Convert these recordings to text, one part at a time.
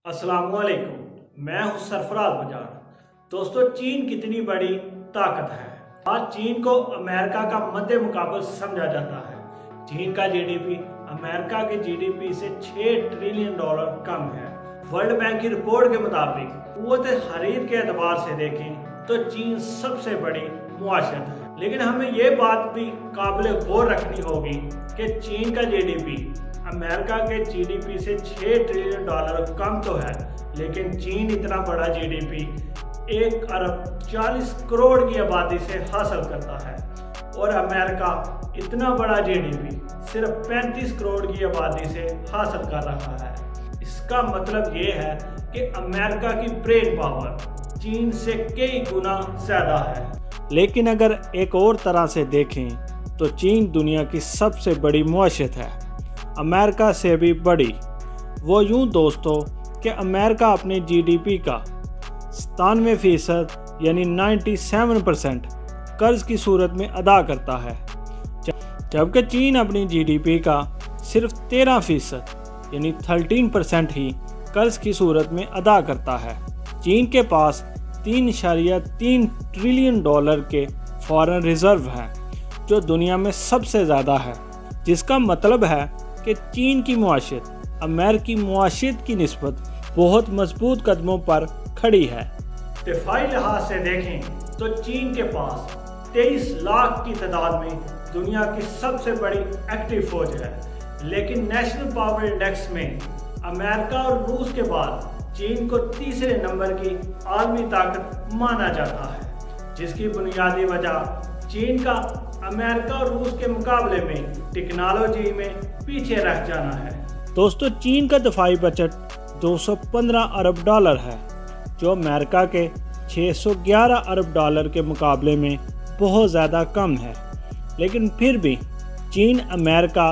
अस्सलाम वालेकुम। मैं हूं सरफराज बजाज। दोस्तों, चीन कितनी बड़ी ताकत है। आज चीन को अमेरिका का मद्दे मुकाबल समझा जाता है। चीन का जीडीपी अमेरिका के जीडीपी से $6 ट्रिलियन कम है। वर्ल्ड बैंक की रिपोर्ट के मुताबिक कुव्वत खरीद के एतबार से देखें तो चीन सबसे बड़ी मुआशरत है। लेकिन हमें ये बात भी काबिल गौर रखनी होगी कि चीन का जीडीपी अमेरिका के जीडीपी से $6 ट्रिलियन कम तो है, लेकिन चीन इतना बड़ा जीडीपी 1 अरब 40 करोड़ की आबादी से हासिल करता है और अमेरिका इतना बड़ा जीडीपी सिर्फ 35 करोड़ की आबादी से हासिल कर रहा है। इसका मतलब ये है कि अमेरिका की ब्रेन पावर चीन से कई गुना ज़्यादा है। लेकिन अगर एक और तरह से देखें तो चीन दुनिया की सबसे बड़ी मुआशरत है, अमेरिका से भी बड़ी। वो यूं दोस्तों कि अमेरिका अपने जीडीपी का 97% यानी 97% कर्ज की सूरत में अदा करता है, जबकि चीन अपनी जीडीपी का सिर्फ 13% यानी 13% ही कर्ज की सूरत में अदा करता है। चीन के पास $3.3 ट्रिलियन के फॉरेन रिजर्व हैं, जो दुनिया में सबसे ज़्यादा है, जिसका मतलब है कि चीन की मुआशरत अमेरिकी मुआशरत की निस्बत बहुत मजबूत कदमों पर खड़ी है। दिफाई लिहाज से देखें तो चीन के पास 23 लाख की तादाद में दुनिया की सबसे बड़ी एक्टिव फौज है, लेकिन नेशनल पावर इंडेक्स में अमेरिका और रूस के बाद चीन को तीसरे नंबर की आलमी ताकत माना जाता है, जिसकी बुनियादी वजह चीन का अमेरिका और रूस के मुकाबले में टेक्नोलॉजी में पीछे रह जाना है। दोस्तों, चीन का दफाई बजट $215 अरब है, जो अमेरिका के $611 अरब के मुकाबले में बहुत ज़्यादा कम है। लेकिन फिर भी चीन अमेरिका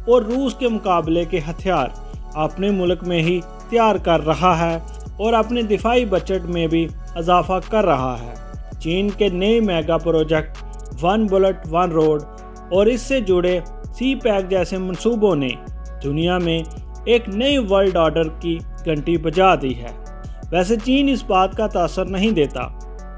और रूस के मुकाबले के हथियार अपने मुल्क में ही तैयार कर रहा है और अपने दिफाई बजट में भी इजाफा कर रहा है। चीन के नए mega project one bullet one road और इससे जुड़े सी पैक जैसे मंसूबों ने दुनिया में एक नई वर्ल्ड ऑर्डर की घंटी बजा दी है। वैसे चीन इस बात का तासर नहीं देता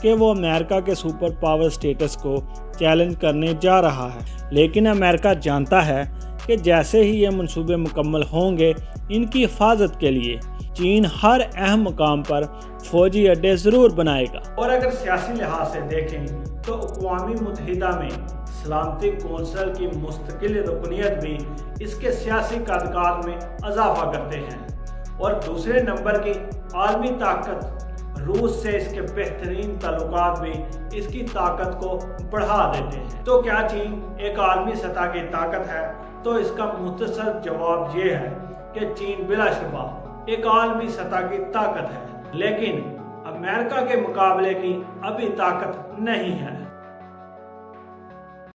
कि वो अमेरिका के सुपर पावर स्टेटस को चैलेंज करने जा रहा है, लेकिन अमेरिका जानता है कि जैसे ही ये मंसूबे मुकम्मल होंगे, इनकी हिफाजत के लिए चीन हर अहम मुकाम पर फौजी अड्डे ज़रूर बनाएगा। और अगर सियासी लिहाज से देखें तो अक़वाम मुत्तहिदा में सलामती कौंसिल की मुस्तकिल रुकनियत भी इसके सियासी कारोबार में इजाफा करते हैं, और दूसरे नंबर की आलमी ताकत रूस से इसके बेहतरीन ताल्लुकात भी इसकी ताकत को बढ़ा देते हैं। तो क्या चीन एक आलमी सतह की ताकत है? तो इसका मुख्तसर जवाब ये है कि चीन बिलाशुबा एक आलमी सतह की ताकत है, लेकिन अमेरिका के मुकाबले की अभी ताकत नहीं है।